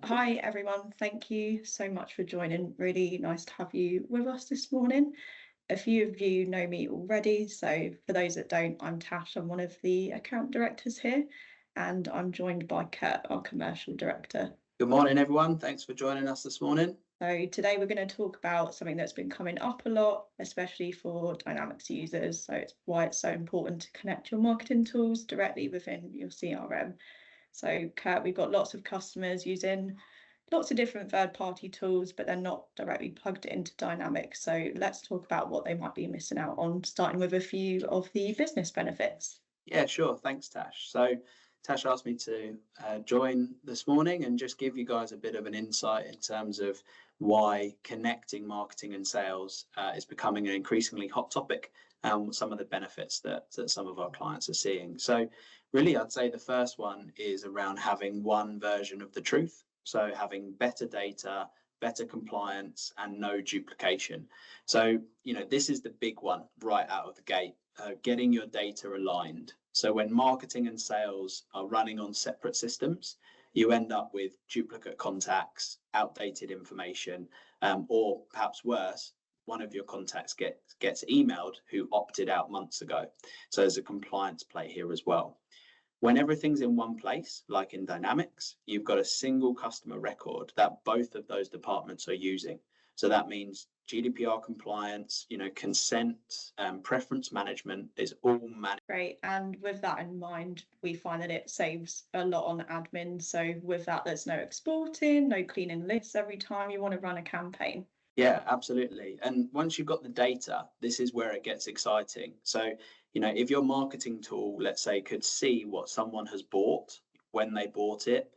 Hi everyone, thank you so much for joining. Really nice to have you with us this morning. A few of you know me already, so for those that don't, I'm Tash. I'm one of the account directors here, and I'm joined by Kurt, our commercial director. Good morning, everyone. Thanks for joining us this morning. So today we're going to talk about something that's been coming up a lot, especially for Dynamics users. So it's why it's so important to connect your marketing tools directly within your CRM. So Kurt, we've got lots of customers using lots of different third-party tools, but they're not directly plugged into Dynamics. So let's talk about what they might be missing out on, starting with a few of the business benefits. Yeah, sure. Thanks, Tash. So, Tash asked me to join this morning and just give you guys a bit of an insight in terms of why connecting marketing and sales is becoming an increasingly hot topic and some of the benefits that some of our clients are seeing. So, really, I'd say the first one is around having one version of the truth. So, having better data, better compliance, and no duplication. So, this is the big one right out of the gate. Getting your data aligned. So when marketing and sales are running on separate systems, you end up with duplicate contacts, outdated information, or perhaps worse, one of your contacts gets emailed who opted out months ago. So there's a compliance play here as well. When everything's in one place, like in Dynamics, you've got a single customer record that both of those departments are using. So that means GDPR compliance, consent, preference management is all managed. Great. And with that in mind, we find that it saves a lot on admin. So with that, there's no exporting, no cleaning lists every time you want to run a campaign. Yeah, absolutely. And once you've got the data, this is where it gets exciting. So, if your marketing tool, let's say, could see what someone has bought, when they bought it,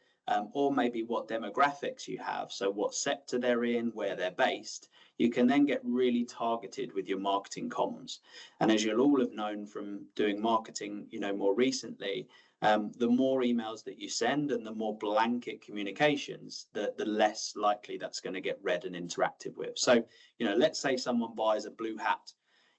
or maybe what demographics you have, so what sector they're in, where they're based, you can then get really targeted with your marketing comms. And as you'll all have known from doing marketing, more recently, the more emails that you send and the more blanket communications, the less likely that's going to get read and interacted with. So, let's say someone buys a blue hat.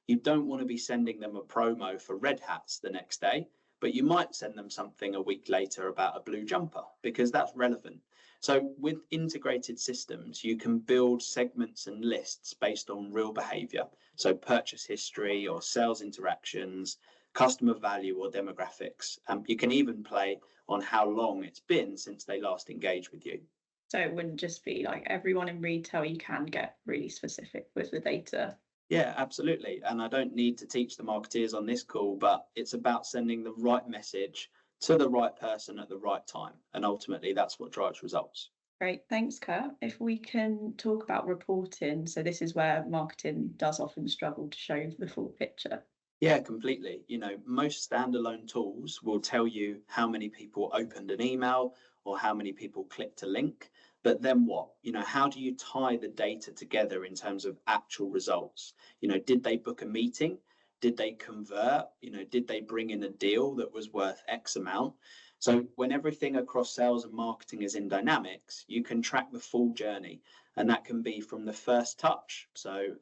You don't want to be sending them a promo for red hats the next day, but you might send them something a week later about a blue jumper because that's relevant. So with integrated systems, you can build segments and lists based on real behavior. So purchase history or sales interactions, customer value or demographics. You can even play on how long it's been since they last engaged with you. So it wouldn't just be like everyone in retail, you can get really specific with the data. Yeah, absolutely. And I don't need to teach the marketeers on this call, but it's about sending the right message to the right person at the right time. And ultimately, that's what drives results. Great, thanks, Kurt. If we can talk about reporting, so this is where marketing does often struggle to show the full picture. Yeah, completely. Most standalone tools will tell you how many people opened an email or how many people clicked a link. But then what? How do you tie the data together in terms of actual results? Did they book a meeting? Did they convert? Did they bring in a deal that was worth X amount? So when everything across sales and marketing is in Dynamics, you can track the full journey. And that can be from the first touch. So,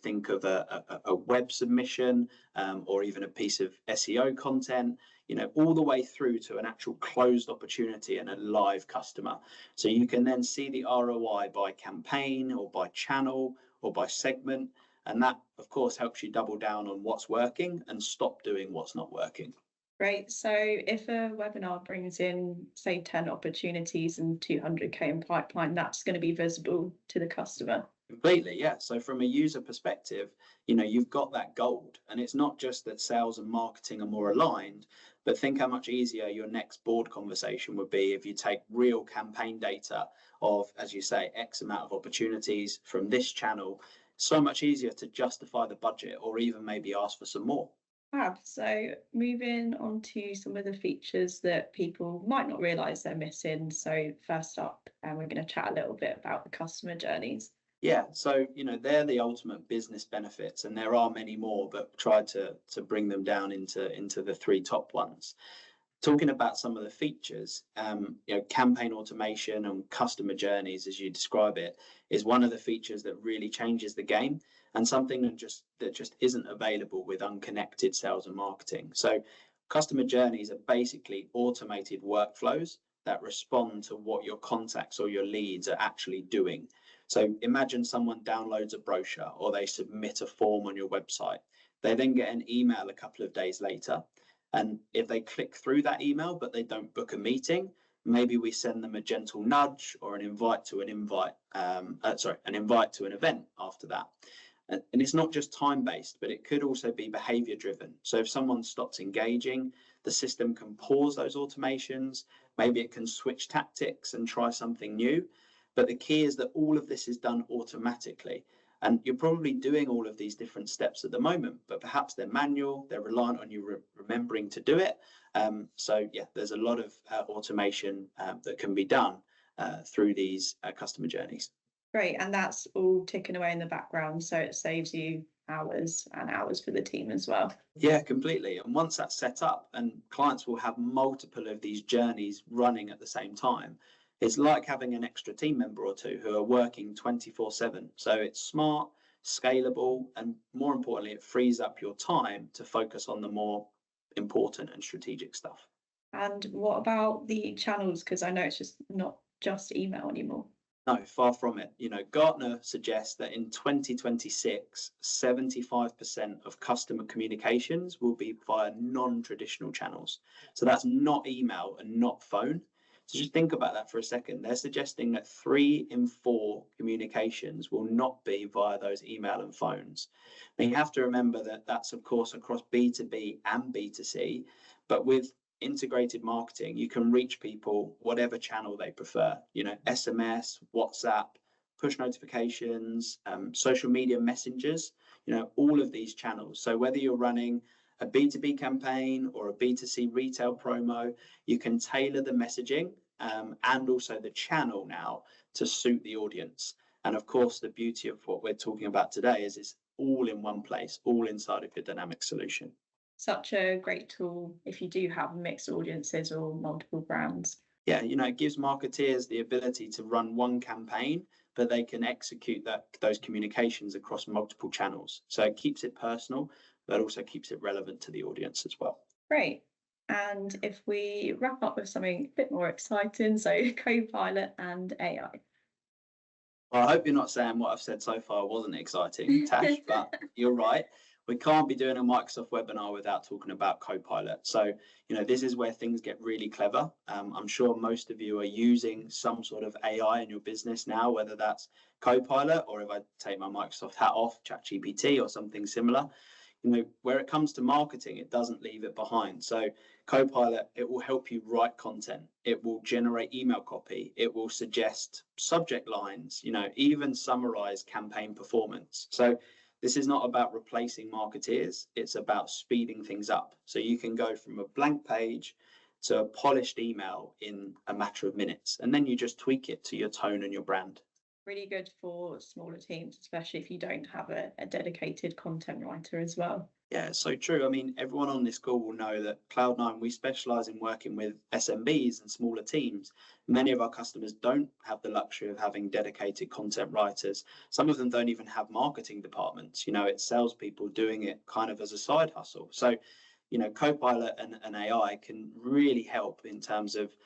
think of a web submission or even a piece of SEO content, all the way through to an actual closed opportunity and a live customer. So you can then see the ROI by campaign or by channel or by segment. And that, of course, helps you double down on what's working and stop doing what's not working. Great. So if a webinar brings in, say, 10 opportunities and 200K in pipeline, that's going to be visible to the customer. Completely, yeah. So from a user perspective, you've got that gold. And it's not just that sales and marketing are more aligned, but think how much easier your next board conversation would be if you take real campaign data of, as you say, X amount of opportunities from this channel. So much easier to justify the budget or even maybe ask for some more. So moving on to some of the features that people might not realise they're missing. So first up, we're going to chat a little bit about the customer journeys. Yeah, so they're the ultimate business benefits, and there are many more, but try to bring them down into the three top ones. Talking about some of the features, campaign automation and customer journeys, as you describe it, is one of the features that really changes the game, and something that just isn't available with unconnected sales and marketing. So, customer journeys are basically automated workflows that respond to what your contacts or your leads are actually doing. So imagine someone downloads a brochure or they submit a form on your website. They then get an email a couple of days later. And if they click through that email, but they don't book a meeting, maybe we send them a gentle nudge or an invite to an event after that. And it's not just time-based, but it could also be behavior-driven. So if someone stops engaging, the system can pause those automations. Maybe it can switch tactics and try something new. But the key is that all of this is done automatically. And you're probably doing all of these different steps at the moment, but perhaps they're manual, they're reliant on you remembering to do it. So yeah, there's a lot of automation that can be done through these customer journeys. Great, and that's all ticking away in the background, so it saves you hours and hours for the team as well. Yeah, completely. And once that's set up, and clients will have multiple of these journeys running at the same time, it's like having an extra team member or two who are working 24/7. So it's smart, scalable, and more importantly, it frees up your time to focus on the more important and strategic stuff. And what about the channels? Because I know it's just not just email anymore. No, far from it. Gartner suggests that in 2026, 75% of customer communications will be via non-traditional channels. So that's not email and not phone. So just think about that for a second. They're suggesting that 3 in 4 communications will not be via those email and phones. Now you have to remember that that's of course across B2B and B2C, but with integrated marketing, you can reach people whatever channel they prefer. SMS, WhatsApp, push notifications, social media messengers, all of these channels. So whether you're running a B2B campaign or a B2C retail promo, you can tailor the messaging and also the channel now to suit the audience. And of course, the beauty of what we're talking about today is it's all in one place, all inside of your Dynamics solution. Such a great tool if you do have mixed audiences or multiple brands. Yeah, it gives marketeers the ability to run one campaign, but they can execute those communications across multiple channels. So it keeps it personal, but also keeps it relevant to the audience as well. Great. And if we wrap up with something a bit more exciting, so Copilot and AI. Well, I hope you're not saying what I've said so far wasn't exciting, Tash, but you're right. We can't be doing a Microsoft webinar without talking about Copilot. So, this is where things get really clever. I'm sure most of you are using some sort of AI in your business now, whether that's Copilot or if I take my Microsoft hat off, ChatGPT or something similar. Where it comes to marketing, it doesn't leave it behind. So Copilot, it will help you write content. It will generate email copy. It will suggest subject lines, even summarize campaign performance. So this is not about replacing marketeers. It's about speeding things up. So you can go from a blank page to a polished email in a matter of minutes, and then you just tweak it to your tone and your brand. Really good for smaller teams, especially if you don't have a dedicated content writer as well. Yeah, so true. I mean, everyone on this call will know that Cloud9, we specialize in working with SMBs and smaller teams. Many of our customers don't have the luxury of having dedicated content writers. Some of them don't even have marketing departments. It's salespeople doing it kind of as a side hustle. So, Copilot and AI can really help in terms of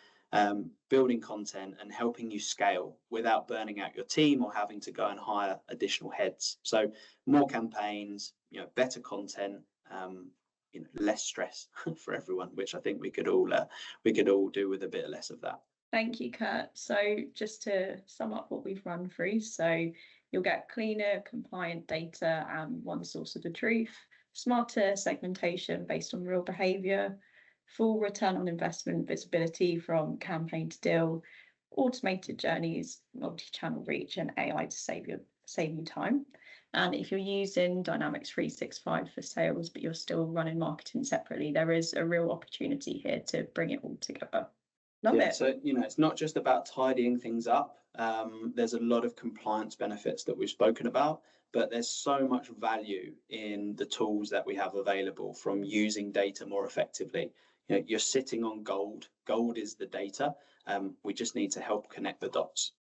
building content and helping you scale without burning out your team or having to go and hire additional heads. So more campaigns, better content, less stress for everyone, which I think we could all do with a bit less of that. Thank you, Kurt. So just to sum up what we've run through, so you'll get cleaner, compliant data and one source of the truth, smarter segmentation based on real behaviour, full return on investment visibility from campaign to deal, automated journeys, multi-channel reach, and AI to save you time. And if you're using Dynamics 365 for sales, but you're still running marketing separately, there is a real opportunity here to bring it all together. Love it. So, it's not just about tidying things up. There's a lot of compliance benefits that we've spoken about, but there's so much value in the tools that we have available from using data more effectively. You're sitting on gold. Gold is the data. We just need to help connect the dots.